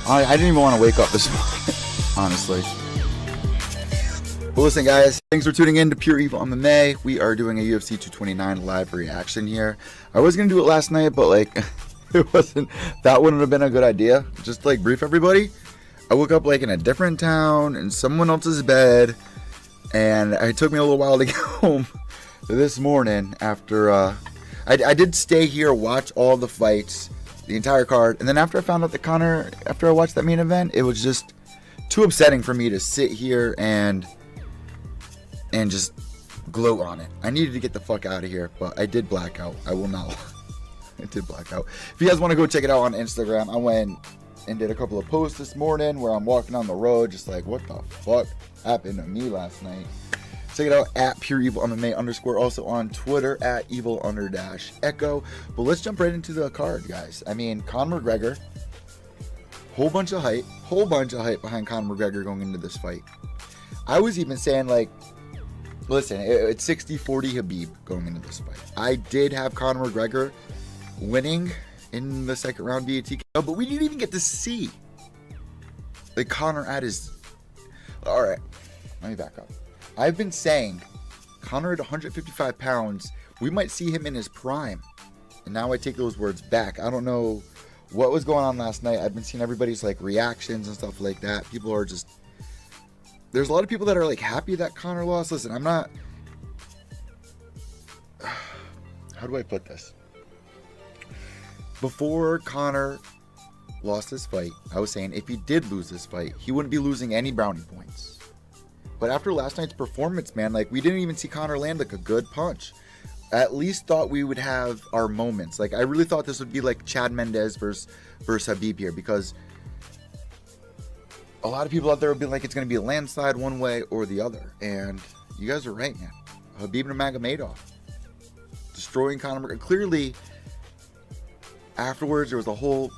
I didn't even want to wake up this morning, honestly. But listen, guys, thanks for tuning in to Pure Evil MMA. We are doing a UFC 229 live reaction here. I was going to do it last night, but, like, it wasn't, that wouldn't have been a good idea. Just, like, brief everybody. I woke up, like, in a different town, in someone else's bed, and it took me a little while to get home this morning after, I did stay here, watch all the fights, the entire card, and then after I found out that Conor, after I watched that main event, it was just too upsetting for me to sit here and just gloat on it. I needed to get the fuck out of here, but I did black out. I will not lie. I did black out. If you guys want to go check it out on Instagram, I went and did a couple of posts this morning where I'm walking on the road just like, what the fuck happened to me last night? Check it out at Pure Evil MMA _, also on Twitter at Evil_Echo. But let's jump right into the card, guys. I mean, Conor McGregor, whole bunch of hype behind Conor McGregor going into this fight. I was even saying, like, listen, it's 60-40 Khabib going into this fight. I did have Conor McGregor winning in the second round via TKO, but we didn't even get to see, like, Conor at his... All right, let me back up. I've been saying Conor at 155 pounds, we might see him in his prime. And now I take those words back. I don't know what was going on last night. I've been seeing everybody's, like, reactions and stuff like that. People are just... There's a lot of people that are, like, happy that Conor lost. Listen, I'm not... How do I put this? Before Conor lost this fight, I was saying if he did lose this fight, he wouldn't be losing any brownie points. But after last night's performance, man, like, we didn't even see Conor land, like, a good punch. I at least thought we would have our moments. Like, I really thought this would be like Chad Mendes versus Khabib here, because a lot of people out there would be like, it's going to be a landslide one way or the other. And you guys are right, man. Khabib Nurmagomedov destroying Conor McGregor. Clearly, afterwards, there was a whole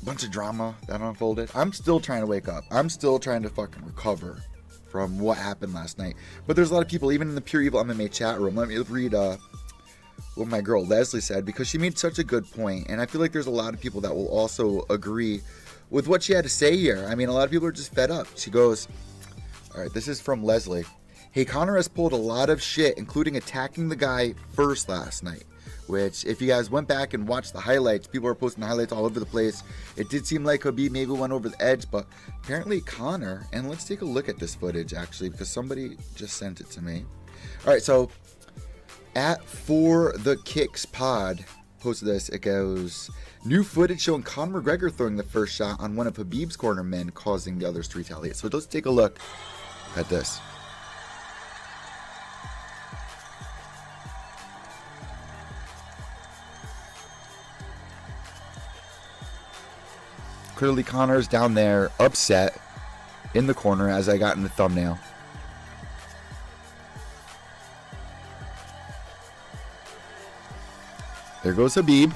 bunch of drama that unfolded. I'm still trying to wake up. I'm still trying to fucking recover from what happened last night. But there's a lot of people, even in the Pure Evil MMA chat room. Let me read what my girl Leslie said, because she made such a good point, and I feel like there's a lot of people that will also agree with what she had to say here. I mean, a lot of people are just fed up. She goes, all right, this is from Leslie. Hey, Conor has pulled a lot of shit, including attacking the guy first last night, which, if you guys went back and watched the highlights, people are posting the highlights all over the place. It did seem like Khabib maybe went over the edge, but apparently Conor, and let's take a look at this footage, actually, because somebody just sent it to me. All right, so at For The Kicks Pod posted this. It goes, new footage showing Conor McGregor throwing the first shot on one of Khabib's cornermen, causing the others to retaliate. So let's take a look at this. Clearly Conor's down there upset in the corner, as I got in the thumbnail. There goes Khabib.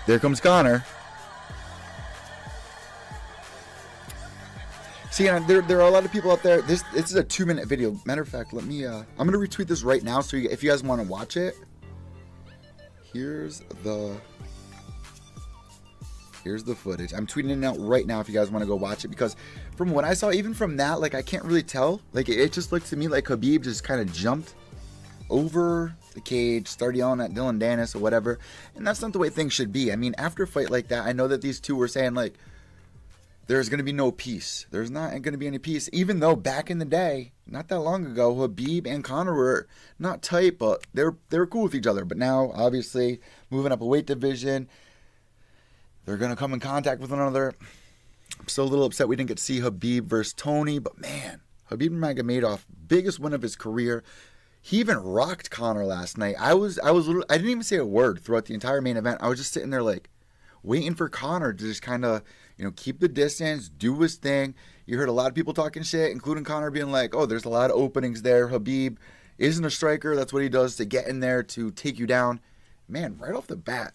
There comes Conor. See, there are a lot of people out there. This is a 2-minute video. Matter of fact, let me. I'm gonna retweet this right now. So if you guys want to watch it, here's the footage. I'm tweeting it out right now if you guys want to go watch it, because from what I saw, even from that, like, I can't really tell. Like, it just looks to me like Khabib just kind of jumped over the cage, started yelling at Dylan Dennis or whatever, and that's not the way things should be. I mean, after a fight like that, I know that these two were saying, like, there's going to be no peace. There's not going to be any peace, even though back in the day, not that long ago, Khabib and Conor were not tight, but they were cool with each other. But now, obviously, moving up a weight division, they're going to come in contact with one another. I'm still a little upset we didn't get to see Khabib versus Tony, but man, Khabib Nurmagomedov, biggest win of his career. He even rocked Conor last night. I didn't even say a word throughout the entire main event. I was just sitting there, like, waiting for Conor to just kind of, keep the distance, do his thing. You heard a lot of people talking shit, including Conor being like, oh, there's a lot of openings there. Khabib isn't a striker. That's what he does to get in there to take you down. man, right off the bat,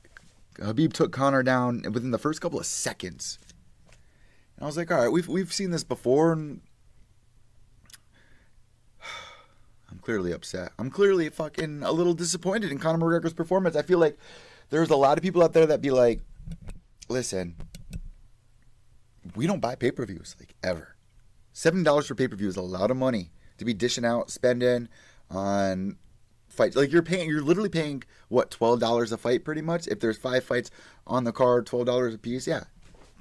Khabib took Conor down within the first couple of seconds. And I was like, all right, we've seen this before, and I'm clearly upset. I'm clearly fucking a little disappointed in Conor McGregor's performance. I feel like there's a lot of people out there that be like, listen, we don't buy pay-per-views, like, ever. $7 for pay-per-view is a lot of money to be dishing out, spending on fights. Like, you're literally paying, what, $12 a fight pretty much? If there's 5 fights on the card, $12 a piece, yeah.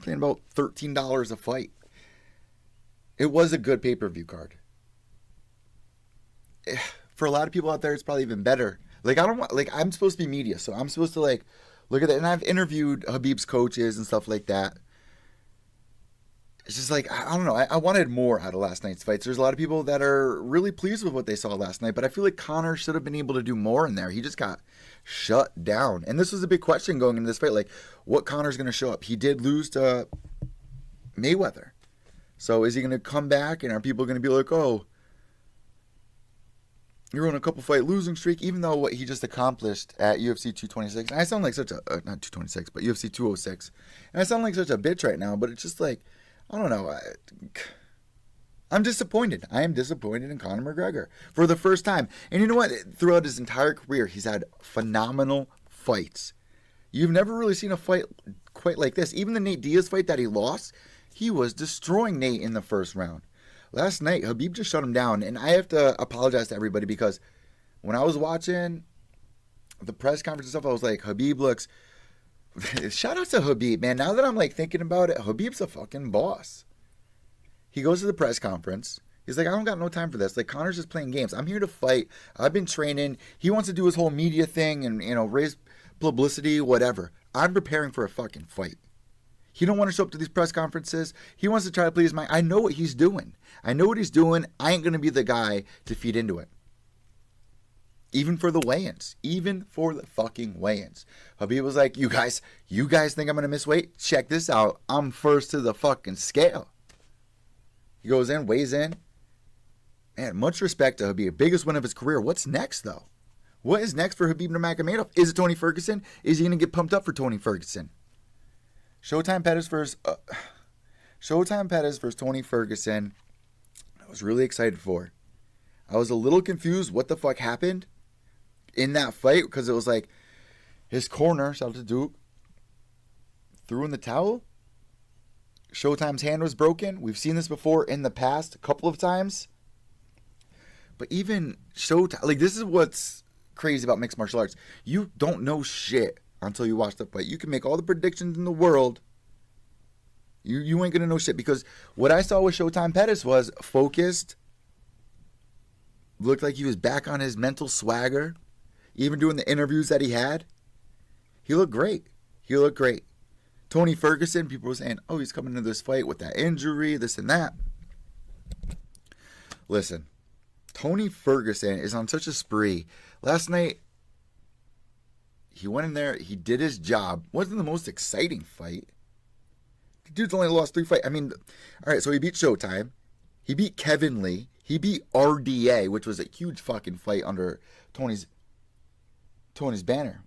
Paying about $13 a fight. It was a good pay-per-view card. For a lot of people out there, it's probably even better. Like, I'm supposed to be media, so I'm supposed to, like, look at that. And I've interviewed Khabib's coaches and stuff like that. It's just like, I don't know. I wanted more out of last night's fights. There's a lot of people that are really pleased with what they saw last night, but I feel like Conor should have been able to do more in there. He just got shut down. And this was a big question going into this fight, like, what Conor's going to show up. He did lose to Mayweather. So is he going to come back, and are people going to be like, oh, you're on a couple fight losing streak, even though what he just accomplished at UFC 226. And I sound like such a, not 226, but UFC 206. And I sound like such a bitch right now, but it's just like, I don't know. I'm disappointed. I am disappointed in Conor McGregor for the first time. And you know what? Throughout his entire career, he's had phenomenal fights. You've never really seen a fight quite like this. Even the Nate Diaz fight that he lost, he was destroying Nate in the first round. Last night, Khabib just shut him down. And I have to apologize to everybody because when I was watching the press conference and stuff, I was like, Khabib looks... Shout out to Khabib, man. Now that I'm like thinking about it, Khabib's a fucking boss. He goes to the press conference. He's like, I don't got no time for this. Like, Conor's just playing games. I'm here to fight. I've been training. He wants to do his whole media thing and, you know, raise publicity, whatever. I'm preparing for a fucking fight. He don't want to show up to these press conferences. He wants to try to please his mind. I know what he's doing. I know what he's doing. I ain't going to be the guy to feed into it. Even for the weigh-ins. Even for the fucking weigh-ins. Khabib was like, you guys think I'm going to miss weight? Check this out. I'm first to the fucking scale. He goes in, weighs in. Man, much respect to Khabib. Biggest win of his career. What's next, though? What is next for Khabib Nurmagomedov? Is it Tony Ferguson? Is he going to get pumped up for Tony Ferguson? Showtime Pettis versus Tony Ferguson. I was really excited for. I was a little confused what the fuck happened in that fight because it was like his corner, shout out to Duke, threw in the towel. Showtime's hand was broken. We've seen this before in the past a couple of times. But even Showtime, like, this is what's crazy about mixed martial arts. You don't know shit until you watch the fight. You can make all the predictions in the world. You ain't gonna know shit because what I saw with Showtime Pettis was focused. Looked like he was back on his mental swagger. Even doing the interviews that he had. He looked great. Tony Ferguson, people were saying, oh, he's coming into this fight with that injury, this and that. Listen, Tony Ferguson is on such a spree. Last night, he went in there, he did his job. Wasn't the most exciting fight. The dude's only lost 3 fights. I mean, all right, so he beat Showtime. He beat Kevin Lee. He beat RDA, which was a huge fucking fight under Tony's banner.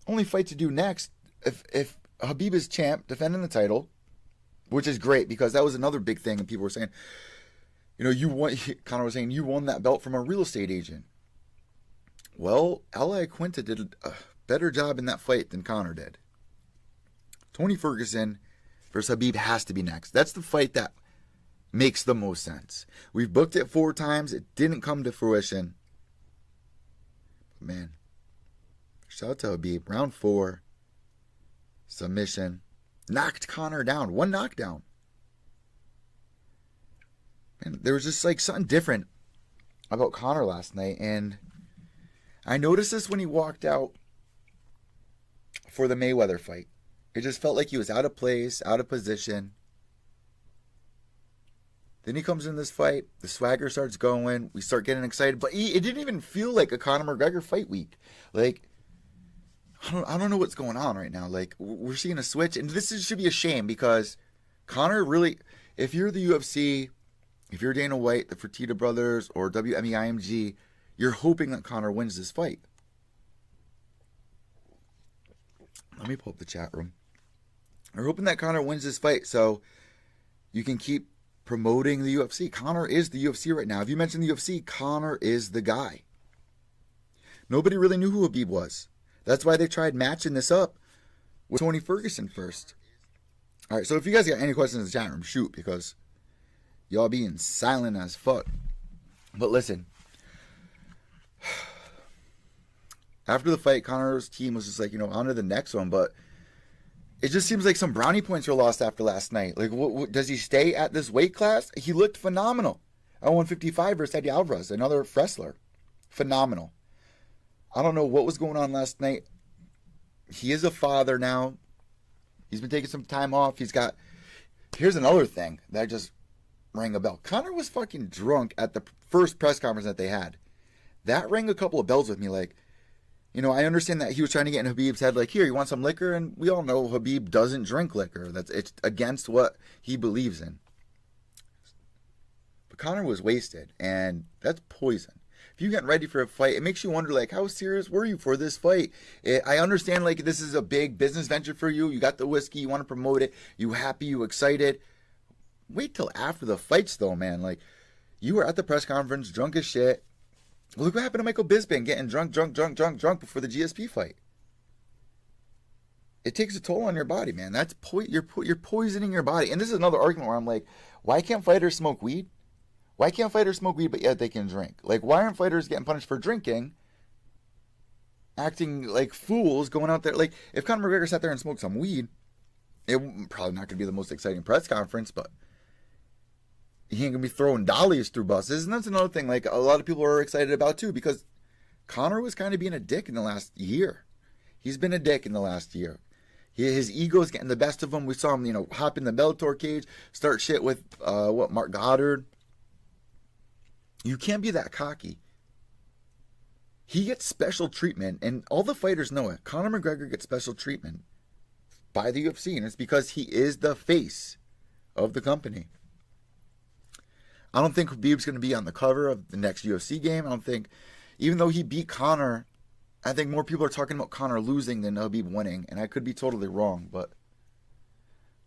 Only fight to do next, if Khabib is champ, defending the title, which is great because that was another big thing, and people were saying, you know, you won. Conor was saying you won that belt from a real estate agent. Well, Ally Quinta did a better job in that fight than Conor did. Tony Ferguson versus Khabib has to be next. That's the fight that makes the most sense. We've booked it 4 times. It didn't come to fruition. But man, shout out to Khabib. Round 4. Submission. Knocked Conor down. 1 knockdown. And there was just like something different about Conor last night. And I noticed this when he walked out for the Mayweather fight. It just felt like he was out of place, out of position. Then he comes in this fight. The swagger starts going. We start getting excited. But it didn't even feel like a Conor McGregor fight week. Like, I don't know what's going on right now. Like, we're seeing a switch. And should be a shame because Conor really, if you're the UFC, if you're Dana White, the Fertitta brothers, or WME IMG, you're hoping that Conor wins this fight. Let me pull up the chat room. We're hoping that Conor wins this fight so you can keep promoting the UFC. Conor is the UFC right now. If you mention the UFC, Conor is the guy. Nobody really knew who Khabib was. That's why they tried matching this up with Tony Ferguson first. All right, so if you guys got any questions in the chat room, shoot, because y'all being silent as fuck. But listen, after the fight, Conor's team was just like, on to the next one, but it just seems like some brownie points were lost after last night. Like, what does he stay at this weight class? He looked phenomenal at 155 versus Eddie Alvarez, another wrestler. Phenomenal. I don't know what was going on last night. He is a father now. He's been taking some time off. Here's another thing that just rang a bell. Conor was fucking drunk at the first press conference that they had. That rang a couple of bells with me. Like, I understand that he was trying to get in Khabib's head, like, here, you want some liquor? And we all know Khabib doesn't drink liquor. It's against what he believes in. But Conor was wasted, and that's poison. If you're getting ready for a fight, it makes you wonder, like, how serious were you for this fight? I understand, like, this is a big business venture for you. You got the whiskey. You want to promote it. You happy. You excited. Wait till after the fights, though, man. Like, you were at the press conference, drunk as shit. Look what happened to Michael Bisping, getting drunk before the GSP fight. It takes a toll on your body, man. You're poisoning your body. And this is another argument where I'm like, why can't fighters smoke weed? Why can't fighters smoke weed, but yet they can drink? Like, why aren't fighters getting punished for drinking, acting like fools, going out there? Like, if Conor McGregor sat there and smoked some weed, it probably not going to be the most exciting press conference, but he ain't going to be throwing dollies through buses. And that's another thing, like, a lot of people are excited about, too, because Conor was kind of being a dick in the last year. He's been a dick in the last year. His ego is getting the best of him. We saw him, hop in the Bellator cage, start shit with, Mark Goddard. You can't be that cocky. He gets special treatment, and all the fighters know it. Conor McGregor gets special treatment by the UFC, and it's because he is the face of the company. I don't think Khabib's going to be on the cover of the next UFC game. I don't think, even though he beat Conor, I think more people are talking about Conor losing than Khabib winning, and I could be totally wrong, but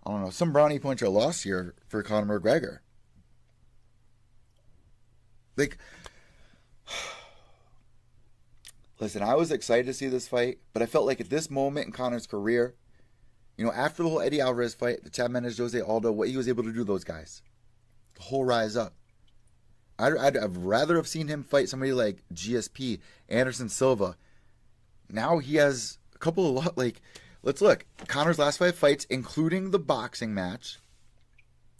I don't know. Some brownie points are lost here for Conor McGregor. Like, listen, I was excited to see this fight, but I felt like at this moment in Conor's career, after the whole Eddie Alvarez fight, the Chad Mendes, Jose Aldo, what he was able to do to those guys, the whole rise up. I'd rather have seen him fight somebody like GSP, Anderson Silva. Now he has a couple of, let's look. Conor's last 5 fights, including the boxing match.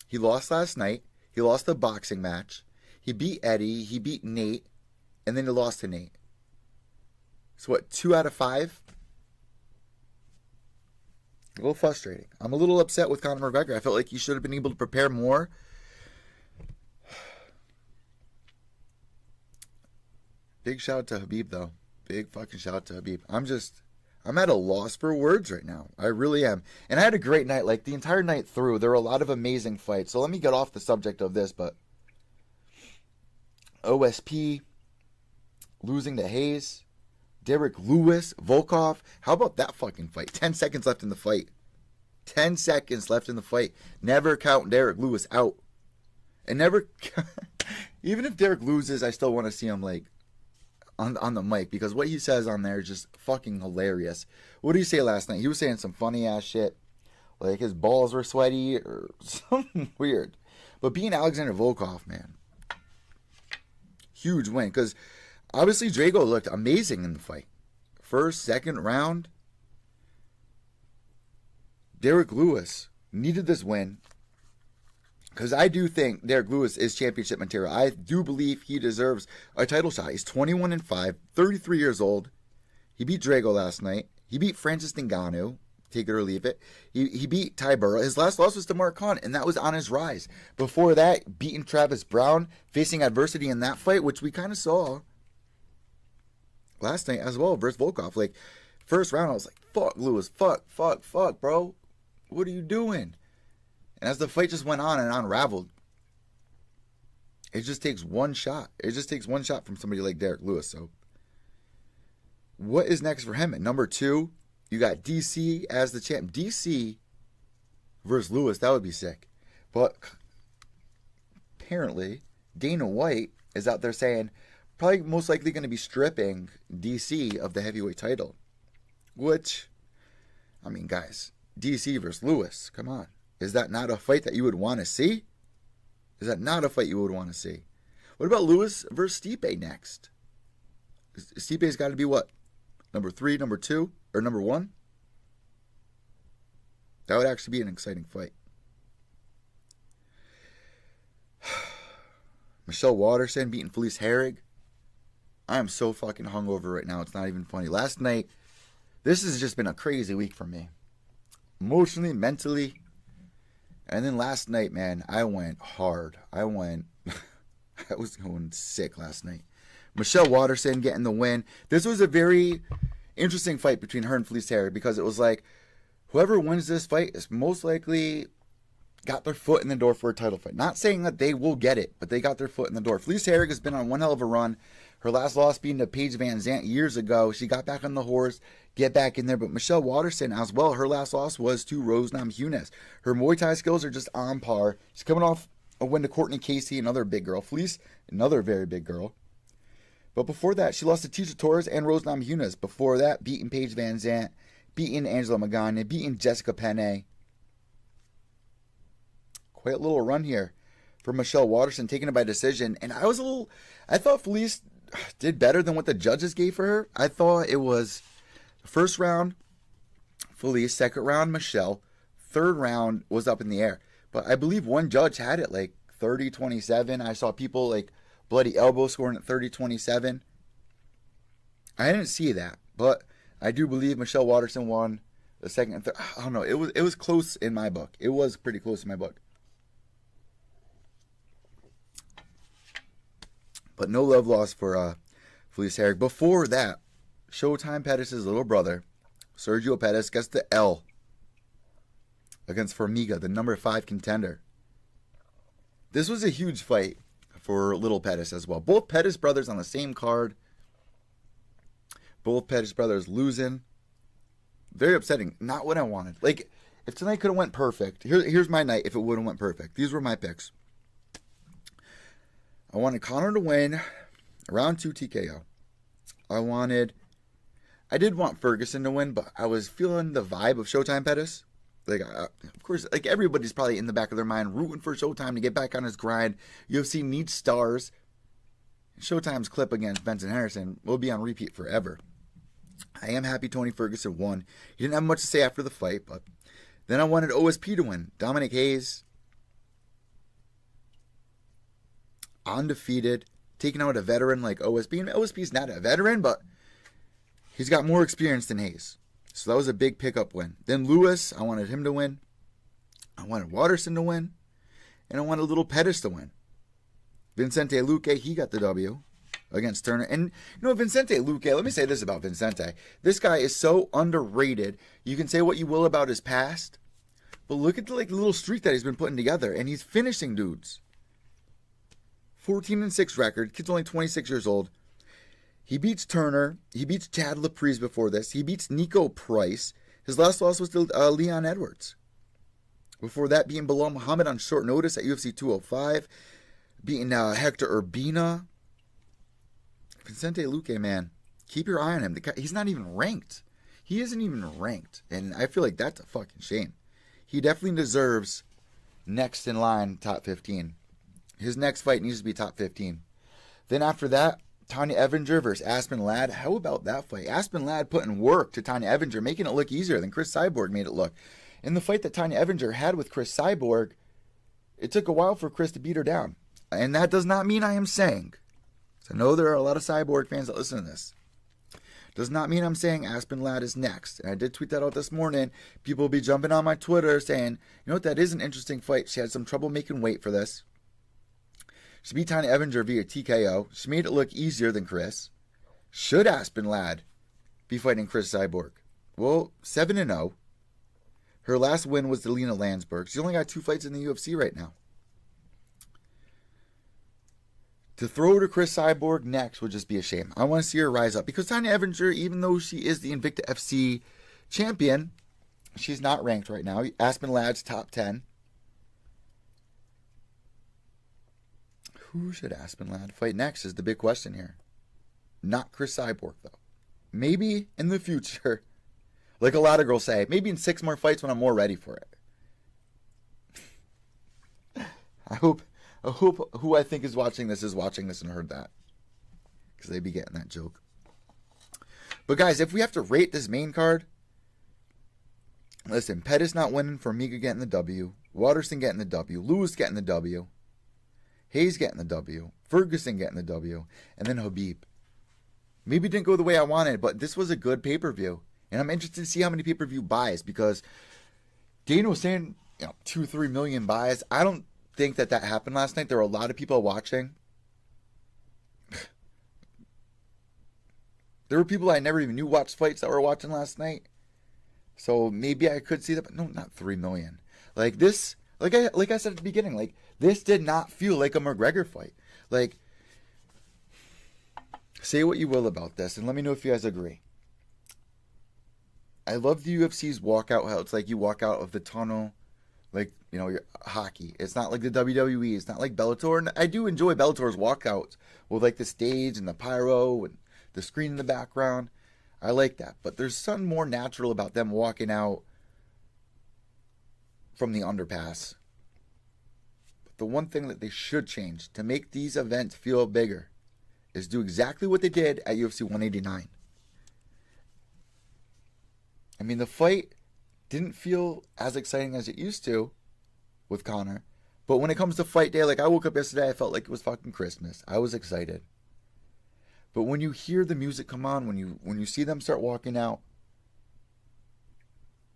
He lost last night. He lost the boxing match. He beat Eddie, he beat Nate, and then he lost to Nate. So what, 2 out of 5? A little frustrating. I'm a little upset with Conor McGregor. I felt like he should have been able to prepare more. Big shout out to Khabib, though. Big fucking shout out to Khabib. I'm at a loss for words right now. I really am. And I had a great night. Like, the entire night through, there were a lot of amazing fights. So let me get off the subject of this, but OSP losing to Hayes, Derek Lewis, Volkov. How about that fucking fight? 10 seconds left in the fight. 10 seconds left in the fight. Never count Derek Lewis out. And never, even if Derek loses, I still want to see him, like, on the mic, because what he says on there is just fucking hilarious. What did he say last night? He was saying some funny ass shit. Like, his balls were sweaty or something weird. But being Alexander Volkov, man, huge win, because obviously Drago looked amazing in the fight. First, second round, Derek Lewis needed this win, because I do think Derek Lewis is championship material. I do believe he deserves a title shot. He's 21-5, 33 years old. He beat Drago last night. He beat Francis Ngannou. Take it or leave it. He beat Ty Burrow. His last loss was to Mark Khan, and that was on his rise. Before that, beating Travis Brown, facing adversity in that fight, which we kind of saw last night as well versus Volkov. Like, first round, I was like, fuck, Lewis, fuck, bro. What are you doing? And as the fight just went on and unraveled, it just takes one shot. It just takes one shot from somebody like Derek Lewis. So, what is next for him at number 2? You got DC as the champ. DC versus Lewis, that would be sick. But apparently, Dana White is out there saying probably most likely going to be stripping DC of the heavyweight title. Which, I mean, guys, DC versus Lewis, come on. Is that not a fight that you would want to see? Is that not a fight you would want to see? What about Lewis versus Stipe next? Stipe's got to be what? Number 3, number 2, or number 1? That would actually be an exciting fight. Michelle Waterson beating Felice Herrig. I am so fucking hungover right now. It's not even funny. Last night, this has just been a crazy week for me. Emotionally, mentally. And then last night, man, I went hard. I was going sick last night. Michelle Waterson getting the win. This was a very interesting fight between her and Felice Herrig because it was like, whoever wins this fight is most likely got their foot in the door for a title fight. Not saying that they will get it, but they got their foot in the door. Felice Herrig has been on one hell of a run. Her last loss being to Paige Van Zandt years ago. She got back on the horse, get back in there. But Michelle Waterson as well, her last loss was to Rose Namajunas. Her Muay Thai skills are just on par. She's coming off a win to Courtney Casey, another big girl. Felice, another very big girl. But before that, she lost to Tisha Torres and Rose Namajunas. Before that, beating Paige Van Zandt, beating Angela Magana, beating Jessica Penne. Quite a little run here for Michelle Waterson, taking it by decision. And I thought Felice did better than what the judges gave for her. I thought it was the first round, Felice, second round, Michelle, third round was up in the air. But I believe one judge had it like 30-27. I saw people like bloody elbow scoring at 30-27. I didn't see that, but I do believe Michelle Waterson won the second and third. I don't know. It was close in my book. It was pretty close in my book. But no love lost for Felice Herrig. Before that, Showtime Pettis' little brother, Sergio Pettis, gets the L against Formiga, the number 5 contender. This was a huge fight for little Pettis as well. Both Pettis brothers on the same card. Both Pettis brothers losing. Very upsetting. Not what I wanted. Like, if tonight could have went perfect. Here's my night if it would have went perfect. These were my picks. I wanted Conor to win round 2 TKO. I did want Ferguson to win, but I was feeling the vibe of Showtime Pettis. Like, of course, like everybody's probably in the back of their mind rooting for Showtime to get back on his grind. UFC needs stars. Showtime's clip against Benson Harrison will be on repeat forever. I am happy Tony Ferguson won. He didn't have much to say after the fight, but then I wanted OSP to win. Dominic Hayes, undefeated, taking out a veteran like OSP. And OSP's not a veteran, but he's got more experience than Hayes. So that was a big pickup win. Then Lewis, I wanted him to win. I wanted Waterson to win. And I wanted little Pettis to win. Vincente Luque, he got the W against Turner. And, you know, Vincente Luque, let me say this about Vincente. This guy is so underrated. You can say what you will about his past, but look at the little streak that he's been putting together. And he's finishing dudes. 14-6 record. Kid's only 26 years old. He beats Turner. He beats Chad Laprise before this. He beats Nico Price. His last loss was to Leon Edwards. Before that, beating Bilal Muhammad on short notice at UFC 205. Beating Hector Urbina. Vincente Luque, man. Keep your eye on him. He's not even ranked. He isn't even ranked. And I feel like that's a fucking shame. He definitely deserves next in line top 15. His next fight needs to be top 15. Then after that, Tanya Evinger versus Aspen Ladd. How about that fight? Aspen Ladd putting work to Tanya Evinger, making it look easier than Chris Cyborg made it look. In the fight that Tanya Evinger had with Chris Cyborg, it took a while for Chris to beat her down. And that does not mean I am saying, I know there are a lot of Cyborg fans that listen to this, does not mean I'm saying Aspen Ladd is next. And I did tweet that out this morning. People will be jumping on my Twitter saying, you know what, that is an interesting fight. She had some trouble making weight for this. She beat Tanya Evinger via TKO. She made it look easier than Chris. Should Aspen Ladd be fighting Chris Cyborg? Well, 7-0. Her last win was to Lena Landsberg. She's only got 2 fights in the UFC right now. To throw to Chris Cyborg next would just be a shame. I want to see her rise up. Because Tanya Evinger, even though she is the Invicta FC champion. She's not ranked right now. Aspen Ladd's top 10. Who should Aspen Ladd fight next is the big question here. Not Chris Cyborg, though. Maybe in the future, like a lot of girls say, maybe in 6 more fights when I'm more ready for it. I hope who I think is watching this and heard that, because they be getting that joke. But guys, if we have to rate this main card, listen, Pettis not winning for Miga getting the W, Waterson getting the W, Lewis getting the W, Hayes getting the W, Ferguson getting the W, and then Khabib. Maybe it didn't go the way I wanted, but this was a good pay-per-view. And I'm interested to see how many pay-per-view buys, because Dana was saying, 2-3 million buys. I don't think that happened last night. There were a lot of people watching. There were people I never even knew watched fights that were watching last night. So maybe I could see that, but no, not 3 million. Like this, like I said at the beginning, like this did not feel like a McGregor fight. Like, say what you will about this, and let me know if you guys agree. I love the UFC's walkout, how it's like you walk out of the tunnel, like, your hockey. It's not like the WWE. It's not like Bellator. And I do enjoy Bellator's walkouts with like the stage and the pyro and the screen in the background. I like that. But there's something more natural about them walking out from the underpass. But the one thing that they should change to make these events feel bigger is do exactly what they did at UFC 189. I mean, the fight didn't feel as exciting as it used to with Conor. But when it comes to fight day, like I woke up yesterday, I felt like it was fucking Christmas. I was excited. But when you hear the music come on, when you see them start walking out,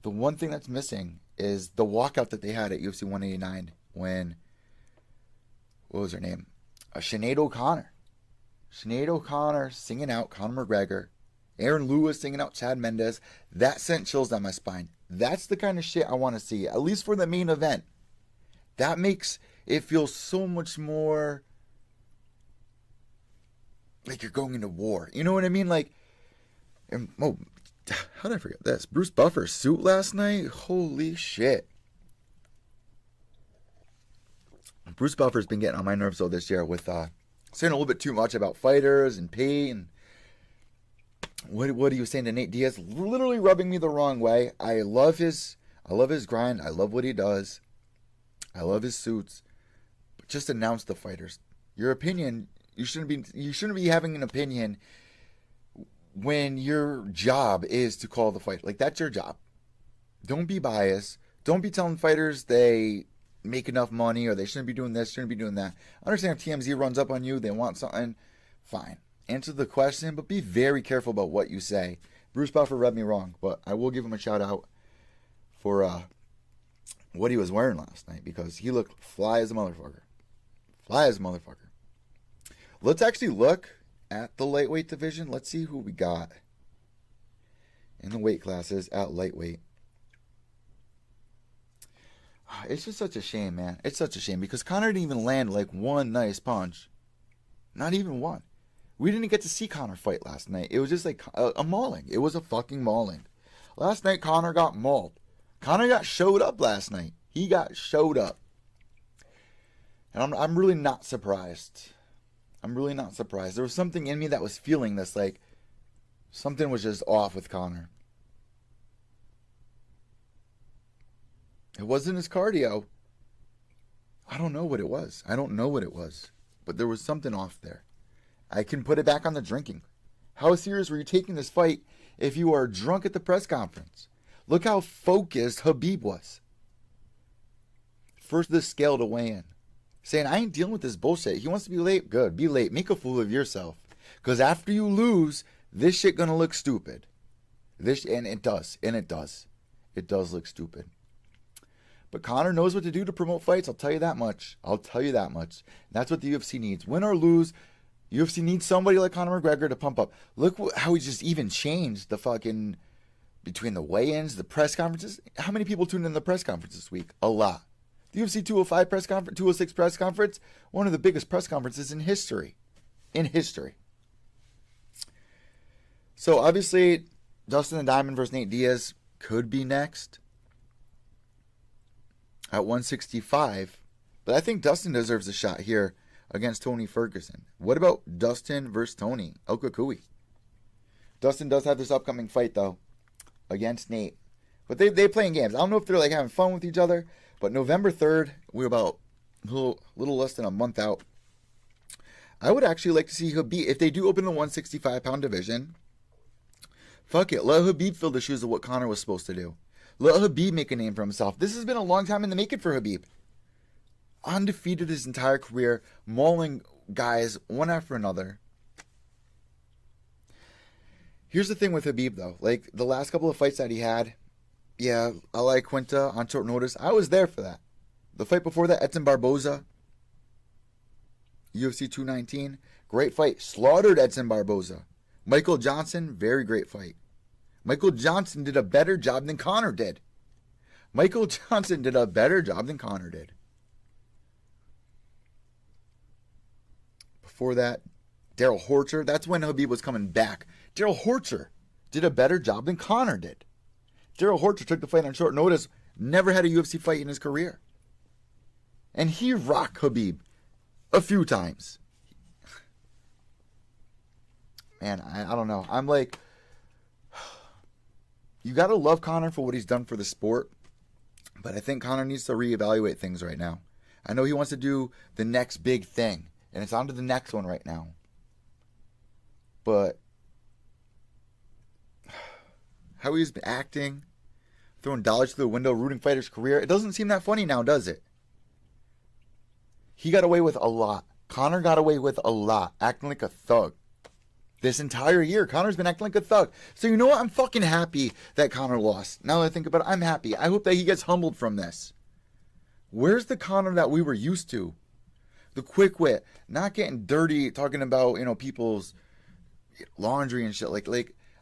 the one thing that's missing is the walkout that they had at UFC 189 when, what was her name? Sinead O'Connor. Sinead O'Connor singing out Conor McGregor. Aaron Lewis singing out Chad Mendes. That sent chills down my spine. That's the kind of shit I want to see, at least for the main event. That makes it feel so much more like you're going into war. You know what I mean? Like, how did I forget this? Bruce Buffer's suit last night? Holy shit. Bruce Buffer's been getting on my nerves though this year with saying a little bit too much about fighters and pay and what he was saying to Nate Diaz, literally rubbing me the wrong way. I love his grind. I love what he does. I love his suits. But just announce the fighters. Your opinion, you shouldn't be having an opinion when your job is to call the fight. Like, that's your job. Don't be biased. Don't be telling fighters they make enough money or they shouldn't be doing this, shouldn't be doing that. I understand if TMZ runs up on you, they want something, fine. Answer the question, but be very careful about what you say. Bruce Buffer rubbed me wrong, but I will give him a shout out for what he was wearing last night, because he looked fly as a motherfucker. Fly as a motherfucker. Let's actually look at the lightweight division. Let's see who we got in the weight classes at lightweight. It's just such a shame, man. It's such a shame because Conor didn't even land like one nice punch. Not even one. We didn't get to see Conor fight last night. It was just like a mauling. It was a fucking mauling. Last night, Conor got mauled. Conor got showed up last night. He got showed up. And I'm really not surprised. I'm really not surprised. There was something in me that was feeling this, like something was just off with Conor. It wasn't his cardio. I don't know what it was. But there was something off there. I can put it back on the drinking. How serious were you taking this fight if you are drunk at the press conference? Look how focused Khabib was. First the scale to weigh in. Saying, I ain't dealing with this bullshit. He wants to be late. Good. Be late. Make a fool of yourself. Because after you lose, this shit gonna look stupid. And it does. It does look stupid. But Conor knows what to do to promote fights. I'll tell you that much. That's what the UFC needs. Win or lose, UFC needs somebody like Conor McGregor to pump up. Look how he just even changed the fucking, between the weigh-ins, the press conferences. How many people tuned in the press conference this week? A lot. The UFC 205 press conference, 206 press conference, one of the biggest press conferences in history. So obviously, Dustin the Diamond versus Nate Diaz, could be next at 165. But I think Dustin deserves a shot here against Tony Ferguson. What about Dustin versus Tony Okakui? Dustin does have this upcoming fight, though, against Nate. But they playing games. I don't know if they're like having fun with each other. But November 3rd, we're about a little less than a month out. I would actually like to see Habib, if they do open the 165-pound division, fuck it. Let Habib fill the shoes of what Conor was supposed to do. Let Habib make a name for himself. This has been a long time in the making for Habib. Undefeated his entire career, mauling guys one after another. Here's the thing with Habib, though. Like, the last couple of fights that he had, yeah, I like Quinta on short notice. I was there for that. The fight before that, Edson Barboza, UFC 219, great fight. Slaughtered Edson Barboza. Michael Johnson, very great fight. Michael Johnson did a better job than Conor did. Michael Johnson did a better job than Conor did. Before that, Daryl Horcher. That's when Habib was coming back. Daryl Horcher did a better job than Conor did. Daryl Horcher took the fight on short notice, never had a UFC fight in his career. And he rocked Habib a few times. Man, I don't know. I'm like, you got to love Conor for what he's done for the sport, but I think Conor needs to reevaluate things right now. I know he wants to do the next big thing, and it's on to the next one right now. But how he's been acting, throwing dollars through the window, rooting fighters' career, it doesn't seem that funny now, does it? He got away with a lot. Conor got away with a lot, acting like a thug. This entire year, Conor's been acting like a thug. So you know what? I'm fucking happy that Conor lost. Now that I think about it, I'm happy. I hope that he gets humbled from this. Where's the Conor that we were used to? The quick wit, not getting dirty, talking about, people's laundry and shit.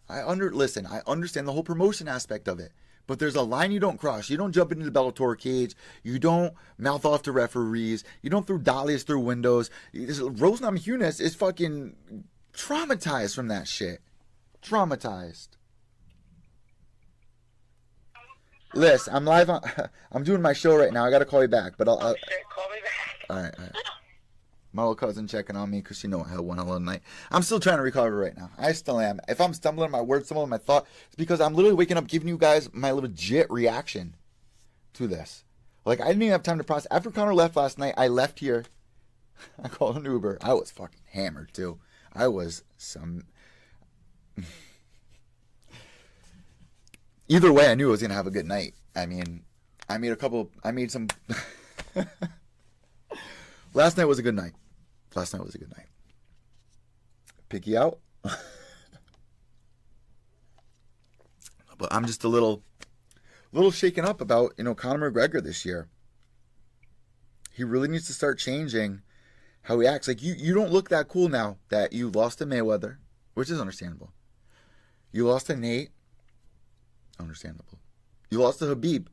I understand the whole promotion aspect of it. But there's a line you don't cross. You don't jump into the Bellator cage. You don't mouth off to referees. You don't throw dahlias through windows. Rose Namajunas is fucking traumatized from that shit. Traumatized. Liz, I'm live on. I'm doing my show right now. I gotta call you back, but I'll. Shit, call me back. All right. My little cousin checking on me because she had one hell of a night. I'm still trying to recover right now. I still am. If I'm stumbling my words, stumbling my thought, it's because I'm literally waking up giving you guys my legit reaction to this. Like, I didn't even have time to process. After Conor left last night, I left here. I called an Uber. I was fucking hammered, too. I was some... Either way, I knew I was going to have a good night. I mean, I made some... Last night was a good night. Picky out. But I'm just a little shaken up about, Conor McGregor this year. He really needs to start changing how he acts. Like, you don't look that cool now that you lost to Mayweather, which is understandable. You lost to Nate. Understandable. You lost to Habib.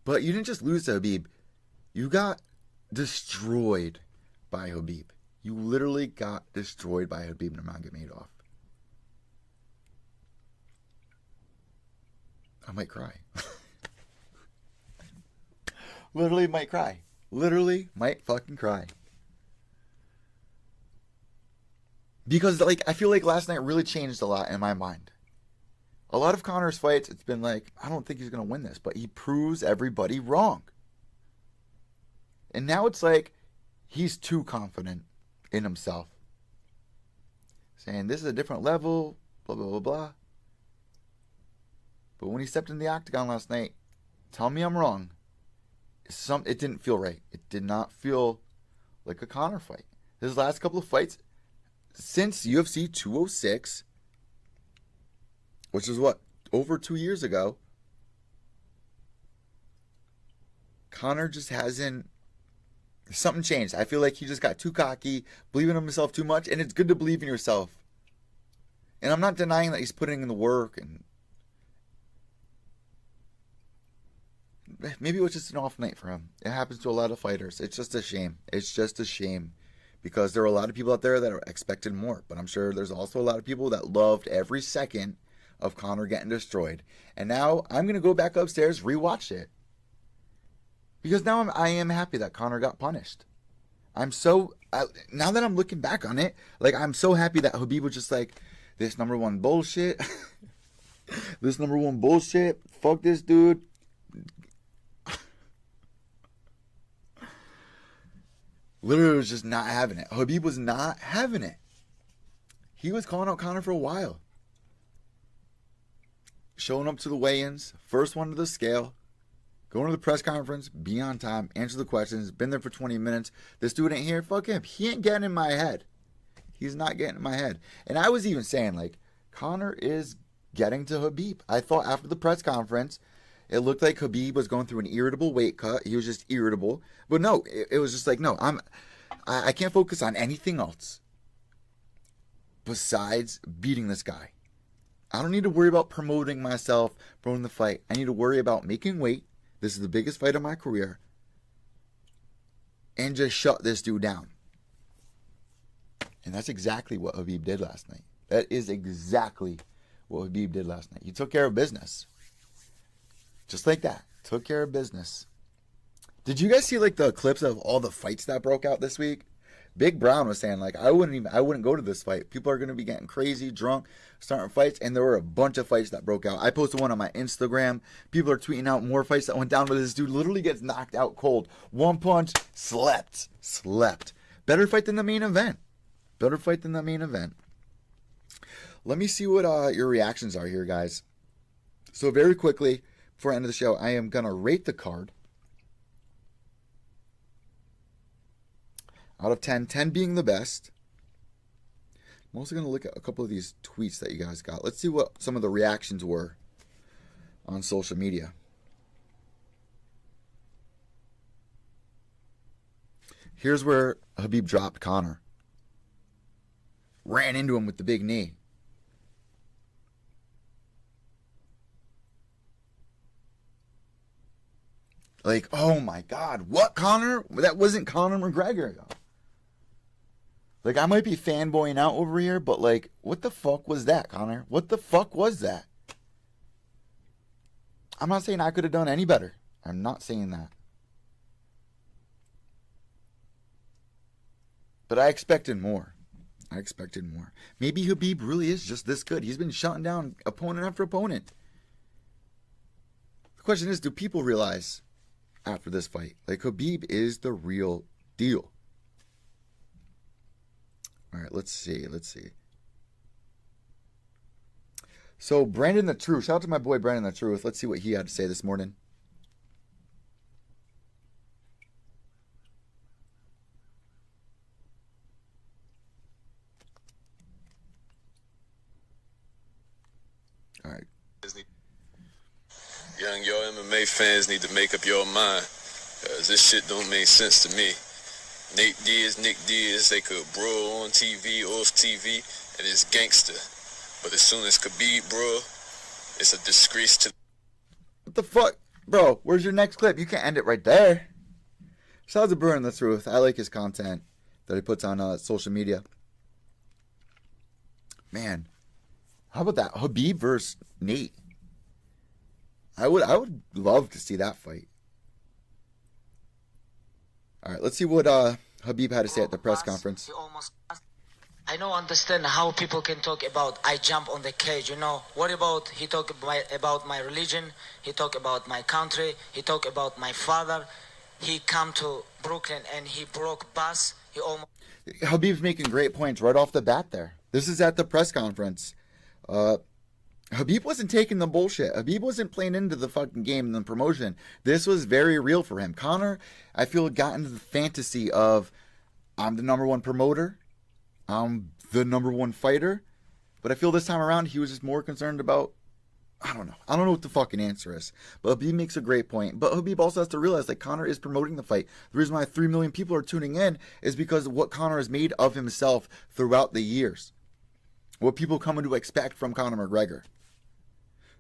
But you didn't just lose to Habib. You got destroyed by Habib. You literally got destroyed by Habib Nurmagomedov. I might cry. Literally might cry. Literally might fucking cry. Because, I feel like last night really changed a lot in my mind. A lot of Conor's fights, it's been like, I don't think he's going to win this, but he proves everybody wrong. And now it's like, he's too confident in himself. Saying, this is a different level, blah, blah, blah, blah. But when he stepped in the octagon last night, tell me I'm wrong. It didn't feel right. It did not feel like a Conor fight. His last couple of fights, since UFC 206, which is over 2 years ago, Conor just hasn't, something changed. I feel like he just got too cocky, believing in himself too much, and it's good to believe in yourself. And I'm not denying that he's putting in the work, and maybe it was just an off night for him. It happens to a lot of fighters. It's just a shame. It's just a shame. Because there are a lot of people out there that are expected more. But I'm sure there's also a lot of people that loved every second of Conor getting destroyed. And now I'm going to go back upstairs, rewatch it. Because now I am happy that Conor got punished. Now that I'm looking back on it, like, I'm so happy that Khabib was just like, this number one bullshit. This number one bullshit. Fuck this dude. Literally was just not having it. Khabib was not having it. He was calling out Conor for a while. Showing up to the weigh-ins, first one to the scale, going to the press conference, be on time, answer the questions, been there for 20 minutes. This dude ain't here, fuck him. He ain't getting in my head. He's not getting in my head. And I was even saying, like, Conor is getting to Khabib. I thought after the press conference, it looked like Khabib was going through an irritable weight cut. He was just irritable. But no, it was just like, no, I can't focus on anything else besides beating this guy. I don't need to worry about promoting myself, promoting the fight. I need to worry about making weight. This is the biggest fight of my career. And just shut this dude down. And that's exactly what Khabib did last night. That is exactly what Khabib did last night. He took care of business. Just like that. Took care of business. Did you guys see, like, the clips of all the fights that broke out this week? Big Brown was saying, like, I wouldn't go to this fight. People are going to be getting crazy, drunk, starting fights. And there were a bunch of fights that broke out. I posted one on my Instagram. People are tweeting out more fights that went down, but this dude literally gets knocked out cold. One punch, slept. Better fight than the main event. Better fight than the main event. Let me see what your reactions are here, guys. So very quickly, before I end the show, I am going to rate the card. Out of 10, 10 being the best. I'm also going to look at a couple of these tweets that you guys got. Let's see what some of the reactions were on social media. Here's where Khabib dropped Conor. Ran into him with the big knee. Like, oh my God, what, Conor? That wasn't Conor McGregor. Like, I might be fanboying out over here, but, like, what the fuck was that, Conor? What the fuck was that? I'm not saying I could have done any better. I'm not saying that. But I expected more. Maybe Khabib really is just this good. He's been shutting down opponent after opponent. The question is, do people realize after this fight, like, Khabib is the real deal? All right, let's see. So, Brandon the Truth. Shout out to my boy Brandon the Truth. Let's see what he had to say this morning. All right. Young, your MMA fans need to make up your mind, because this shit don't make sense to me. Nick Diaz, they could brawl on TV, off TV, and it's gangster. But as soon as Khabib, bro, it's a disgrace to... What the fuck? Bro, where's your next clip? You can't end it right there. Shout out to Brandon the Truth. I like his content that he puts on social media. Man, how about that? Khabib versus Nate. I would love to see that fight. All right, let's see what Khabib had to say at the press conference. I don't understand how people can talk about I jump on the cage, you know. What about he talk about my religion, he talk about my country, he talk about my father. He come to Brooklyn and he broke bus. Khabib's making great points right off the bat there. This is at the press conference. Khabib wasn't taking the bullshit. Khabib wasn't playing into the fucking game and the promotion. This was very real for him. Conor, I feel, got into the fantasy of, I'm the number one promoter. I'm the number one fighter. But I feel this time around, he was just more concerned about, I don't know. I don't know what the fucking answer is. But Khabib makes a great point. But Khabib also has to realize, like, Conor is promoting the fight. The reason why 3 million people are tuning in is because of what Conor has made of himself throughout the years. What people come to expect from Conor McGregor.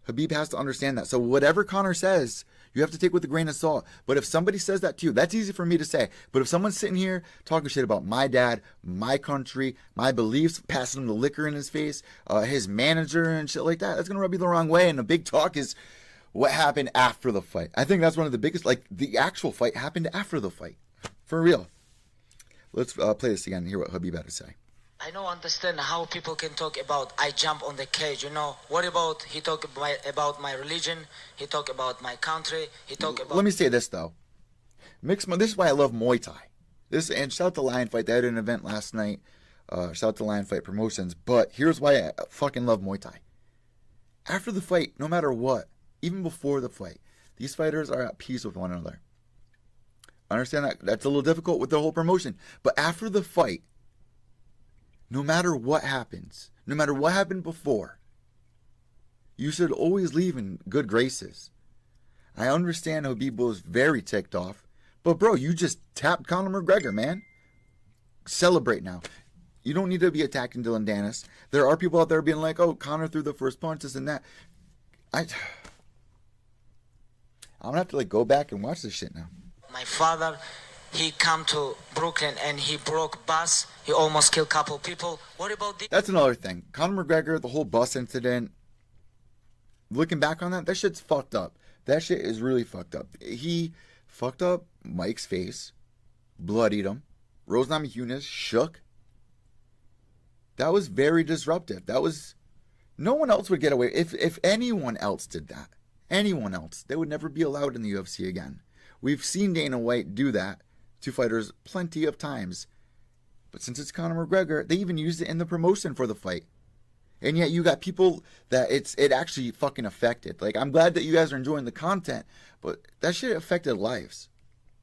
Khabib has to understand that. So whatever Conor says, You have to take with a grain of salt. But if somebody says that to you, that's easy for me to say. But if someone's sitting here talking shit about my dad, my country, my beliefs, passing him the liquor in his face, his manager and shit like that, that's going to rub you the wrong way. And the big talk is what happened after the fight. I think that's one of the biggest, like, the actual fight happened after the fight. For real. Let's play this again and hear what Khabib had to say. I don't understand how people can talk about I jump on the cage, you know. What about he talk about my religion, he talk about my country, he talk about... Let me say this, though. This is why I love Muay Thai. And shout out to Lion Fight. They had an event last night. Shout out to Lion Fight Promotions. But here's why I fucking love Muay Thai. After the fight, no matter what, even before the fight, these fighters are at peace with one another. I understand that that's a little difficult with the whole promotion. But after the fight, no matter what happens, no matter what happened before, you should always leave in good graces. I understand Khabib was very ticked off, but bro, you just tapped Conor McGregor, man. Celebrate now. You don't need to be attacking Dylan Dennis. There are people out there being like, oh, Conor threw the first punch, this and that. I'm gonna have to like go back and watch this shit now. My father, he come to Brooklyn and he broke bus. He almost killed a couple people. What about this? That's another thing. Conor McGregor, the whole bus incident, looking back on that shit's fucked up. That shit is really fucked up. He fucked up Mike's face, bloodied him. Rose Namajunas shook. That was very disruptive. That was... No one else would get away. If anyone else did that, anyone else, they would never be allowed in the UFC again. We've seen Dana White do that to fighters plenty of times. But since it's Conor McGregor, they even used it in the promotion for the fight. And yet you got people that it actually fucking affected. Like, I'm glad that you guys are enjoying the content, but that shit affected lives.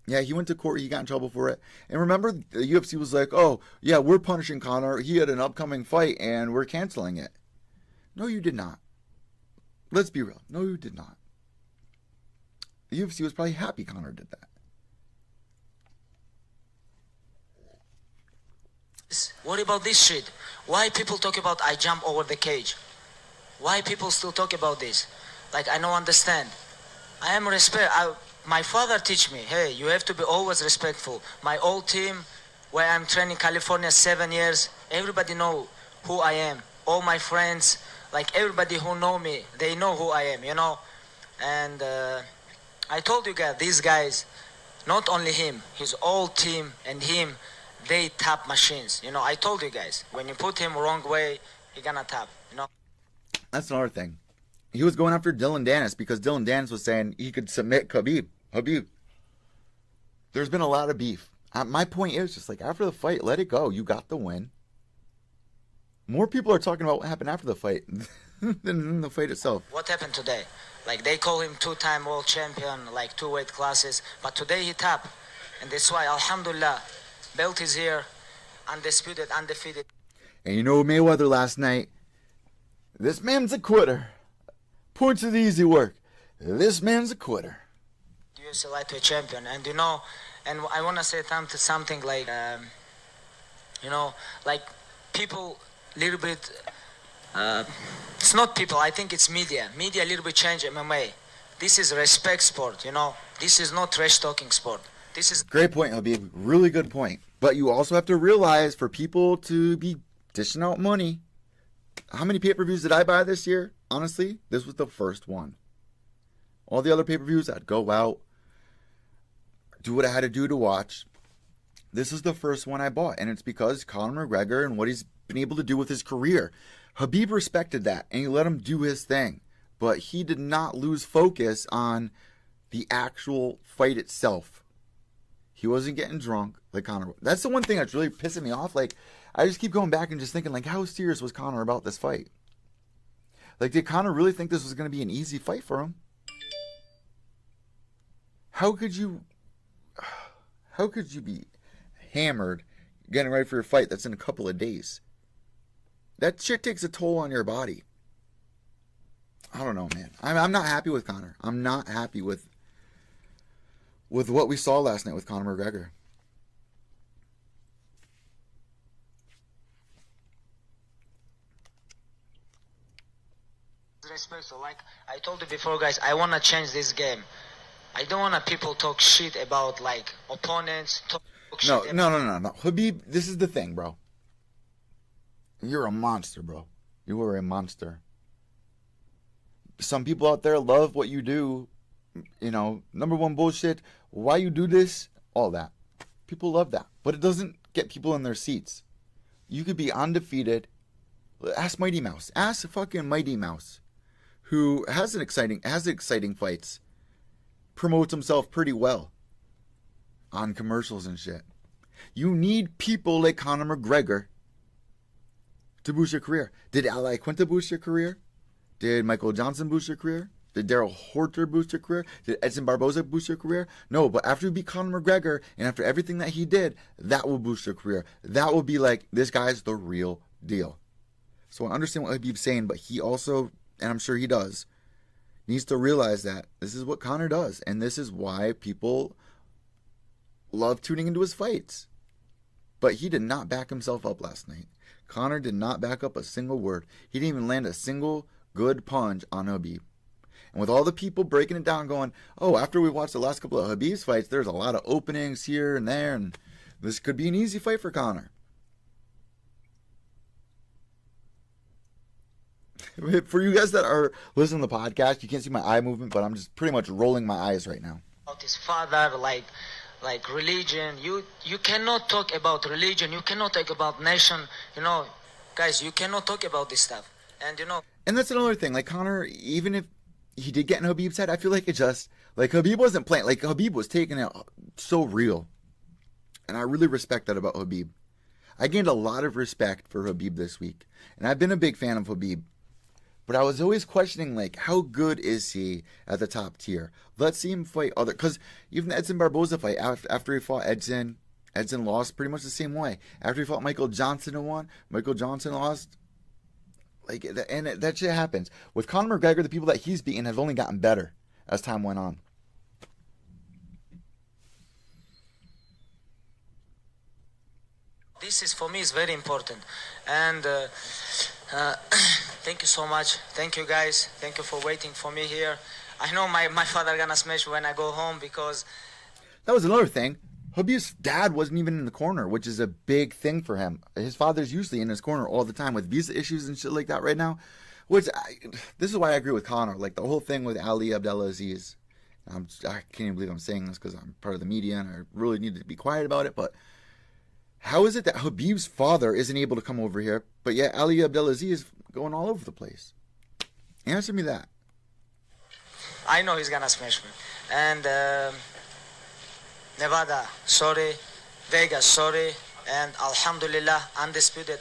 Yeah, he went to court, he got in trouble for it. And remember, the UFC was like, oh, yeah, we're punishing Conor. He had an upcoming fight and we're canceling it. No, you did not. Let's be real. No, you did not. The UFC was probably happy Conor did that. What about this shit? Why people talk about I jump over the cage? Why people still talk about this? Like, I don't understand. I am my father teach me, hey, you have to be always respectful. My old team, where I'm training California 7 years, everybody know who I am. All my friends, like everybody who know me, they know who I am, you know. And I told you guys, these guys, not only him, his whole team and him, they tap machines. You know, I told you guys, when you put him wrong way, he gonna tap, you know. That's another thing. He was going after Dylan Dennis because Dylan Dennis was saying he could submit Khabib. There's been a lot of beef. My point is just like after the fight, let it go. You got the win. More people are talking about what happened after the fight than the fight itself. What happened today? Like, they call him two-time world champion, like 2 weight classes. But today he tapped. And that's why, alhamdulillah, belt is here, undisputed, undefeated. And you know Mayweather last night, this man's a quitter. Point to the easy work. This man's a quitter. UFC lightweight champion. And you know, and I want to say something like, you know, like people little bit, it's not people, I think it's media. Media a little bit change MMA. This is respect sport, you know. This is not trash talking sport. This is... Great point, Habib. Really good point. But you also have to realize for people to be dishing out money. How many pay-per-views did I buy this year? Honestly, this was the first one. All the other pay-per-views, I'd go out, do what I had to do to watch. This is the first one I bought, and it's because Conor McGregor and what he's been able to do with his career. Habib respected that, and he let him do his thing. But he did not lose focus on the actual fight itself. He wasn't getting drunk like Conor. That's the one thing that's really pissing me off. Like, I just keep going back and just thinking, like, how serious was Conor about this fight? Like, did Conor really think this was going to be an easy fight for him? How could you be hammered getting ready for your fight that's in a couple of days? That shit takes a toll on your body. I don't know, man. I'm not happy with Conor. I'm not happy with what we saw last night with Conor McGregor. Respect. So, like I told you before, guys, I want to change this game. I don't want people talk shit about like opponents. Talk No, shit no, no, no, no. Habib, this is the thing, bro. You're a monster, bro. You are a monster. Some people out there love what you do. You know, number one bullshit. Why you do this? All that. People love that. But it doesn't get people in their seats. You could be undefeated. Ask Mighty Mouse. Ask fucking Mighty Mouse, who has exciting fights. Promotes himself pretty well on commercials and shit. You need people like Conor McGregor to boost your career. Did Ally Quinta boost your career? Did Michael Johnson boost your career? Did Daryl Horter boost your career? Did Edson Barboza boost your career? No, but after you beat Conor McGregor and after everything that he did, that will boost your career. That will be like, this guy's the real deal. So I understand what Habib's saying, but he also, and I'm sure he does, needs to realize that this is what Conor does. And this is why people love tuning into his fights. But he did not back himself up last night. Conor did not back up a single word. He didn't even land a single good punch on Habib. And with all the people breaking it down going, oh, after we watched the last couple of Habib's fights, there's a lot of openings here and there, and this could be an easy fight for Conor. For you guys that are listening to the podcast, you can't see my eye movement, but I'm just pretty much rolling my eyes right now. about his father, like religion. You cannot talk about religion. You cannot talk about nation. You know, guys, you cannot talk about this stuff. And you know. And that's another thing. Like Conor, even if he did get in Habib's head, I feel like it just like Habib wasn't playing. Like Habib was taking it so real, and I really respect that about Habib. I gained a lot of respect for Habib this week, and I've been a big fan of Habib. But I was always questioning, like, how good is he at the top tier? Let's see him fight other... Because even the Edson Barboza fight, after he fought Edson lost pretty much the same way. After he fought Michael Johnson and won, Michael Johnson lost. Like, and that shit happens. With Conor McGregor, the people that he's beaten have only gotten better as time went on. This is, for me, is very important. And thank you so much. Thank you, guys. Thank you for waiting for me here. I know my father gonna smash when I go home because... That was another thing. Habib's dad wasn't even in the corner, which is a big thing for him. His father's usually in his corner all the time with visa issues and shit like that right now. This is why I agree with Conor. Like, the whole thing with Ali Abdelaziz. I can't even believe I'm saying this because I'm part of the media and I really need to be quiet about it, but... How is it that Habib's father isn't able to come over here, but yet Ali Abdelaziz is going all over the place? Answer me that. I know he's gonna smash me. And Nevada, sorry. Vegas, sorry. And Alhamdulillah, undefeated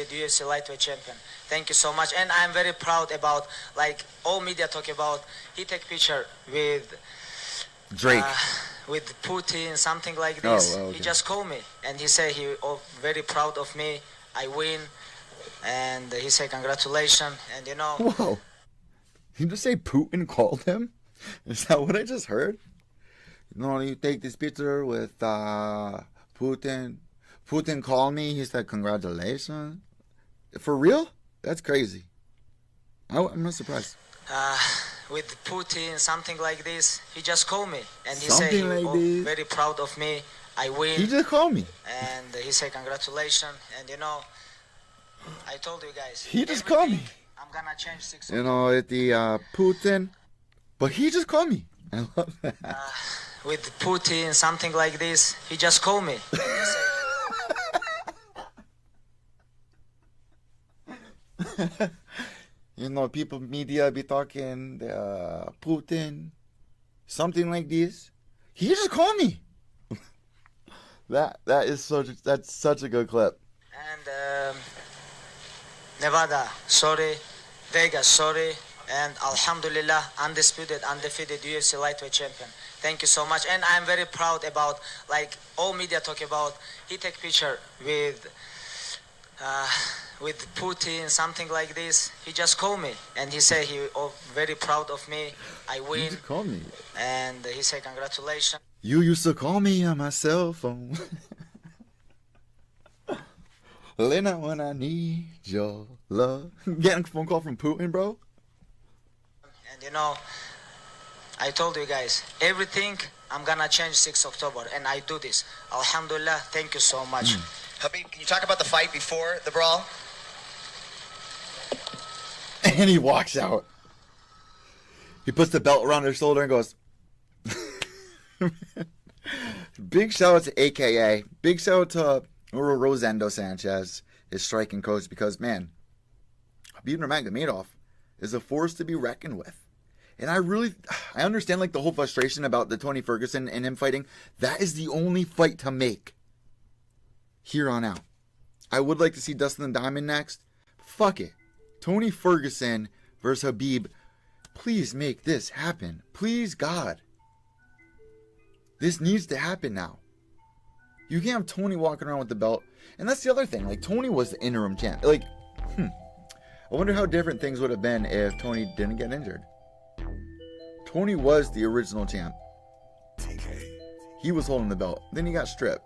UFC lightweight champion. Thank you so much. And I'm very proud about, like, all media talk about, he take picture with... Drake. With Putin, something like this. Oh, okay. He just called me and he said he very proud of me. I win, and he said congratulations. And you know. Whoa! Did you just say Putin called him? Is that what I just heard? No, you take this picture with Putin. Putin called me. He said congratulations. For real? That's crazy. I'm not surprised. With Putin, something like this. He just called me and he Something said he like this. very proud of me. I win. He just called me. And he said congratulations. And you know, I told you guys. He just called me. I'm gonna change 6. You know, at the Putin. But he just called me. I love that. With Putin, something like this. He just called me. You know, people, media be talking, Putin, something like this. He just called me. That's such a good clip. And Nevada, sorry. Vegas, sorry. And Alhamdulillah, undefeated UFC lightweight champion. Thank you so much. And I'm very proud about, like, all media talk about, he take picture with Putin, something like this. He just called me and he said he very proud of me. I win. He just called me. And he said congratulations. You used to call me on my cell phone. Lena, when I need your love. Getting a phone call from Putin, bro? And you know, I told you guys, everything I'm gonna change 6 October, and I do this. Alhamdulillah, thank you so much. Habib, can you talk about the fight before the brawl? And he walks out. He puts the belt around his shoulder and goes. Big shout out to AKA. Big shout out to Rosendo Sanchez, his striking coach, because, man, Habib Nurmagomedov is a force to be reckoned with. And I understand like the whole frustration about the Tony Ferguson and him fighting. That is the only fight to make here on out. I would like to see Dustin the Diamond next. Fuck it. Tony Ferguson versus Habib. Please make this happen. Please, God. This needs to happen now. You can't have Tony walking around with the belt. And that's the other thing. Like, Tony was the interim champ. Like, I wonder how different things would have been if Tony didn't get injured. Tony was the original champ. He was holding the belt. Then he got stripped.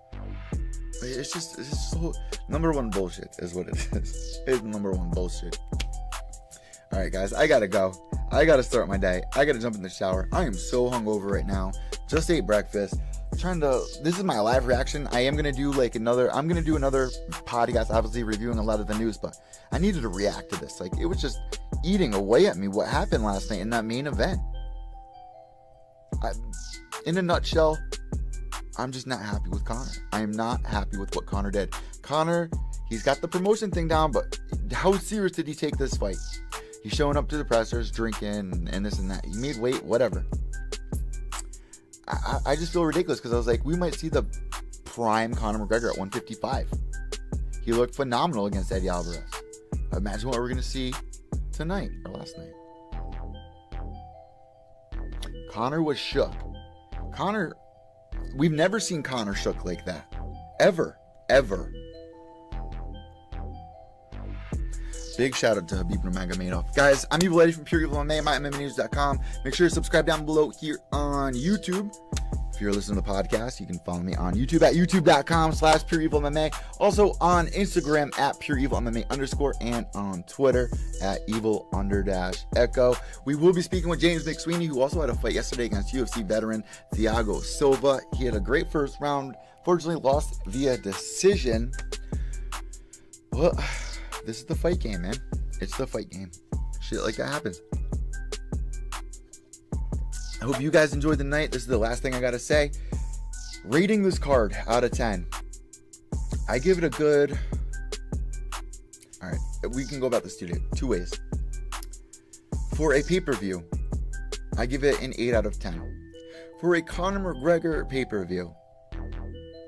It's just so number one bullshit is what it is. It's number one bullshit. All right, guys, I gotta go. I gotta start my day. I gotta jump in the shower. I am so hungover right now. Just ate breakfast. This is my live reaction. I am gonna do another podcast, obviously reviewing a lot of the news, but I needed to react to this. Like, it was just eating away at me what happened last night in that main event. In a nutshell, I'm just not happy with Conor. I am not happy with what Conor did. Conor, he's got the promotion thing down, but how serious did he take this fight? He's showing up to the pressers, drinking, and this and that. He made weight, whatever. I just feel ridiculous because I was like, we might see the prime Conor McGregor at 155. He looked phenomenal against Eddie Alvarez. Imagine what we're going to see tonight or last night. Conor was shook. We've never seen Conor shook like that. Ever. Big shout out to Habib Nurmagomedov. Guys, I'm Evil Eddie from Pure Evil MMA, MyMMAnews.com. Make sure to subscribe down below here on YouTube. If you're listening to the podcast, you can follow me on YouTube at youtube.com/PureEvilMMA. Also on Instagram at PureEvilMMA_ and on Twitter at Evil_Echo. We will be speaking with James McSweeney, who also had a fight yesterday against UFC veteran Thiago Silva. He had a great first round, fortunately lost via decision. Well, this is the fight game, man. It's the fight game. Shit like that happens. I hope you guys enjoyed the night. This is the last thing I gotta say. Rating this card out of 10. I give it a good... Alright, we can go about this two ways. For a pay-per-view, I give it an 8 out of 10. For a Conor McGregor pay-per-view,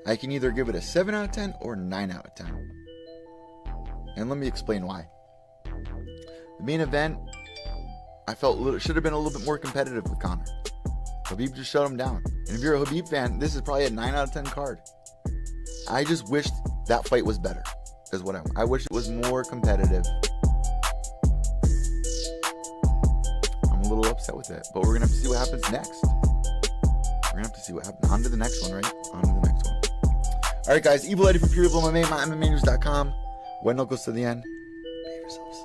I can either give it a 7 out of 10 or 9 out of 10. And let me explain why. The main event, I felt should have been a little bit more competitive with Conor. Habib just shut him down. And if you're a Habib fan, this is probably a 9 out of 10 card. I just wished that fight was better, is what I wish it was more competitive. I'm a little upset with it, but we're going to have to see what happens next. We're going to have to see what happens. On to the next one, right? On to the next one. All right, guys. Evil Eddie from Pure Evil MMA, MyMMAnews.com. When it goes to the end, behave yourselves.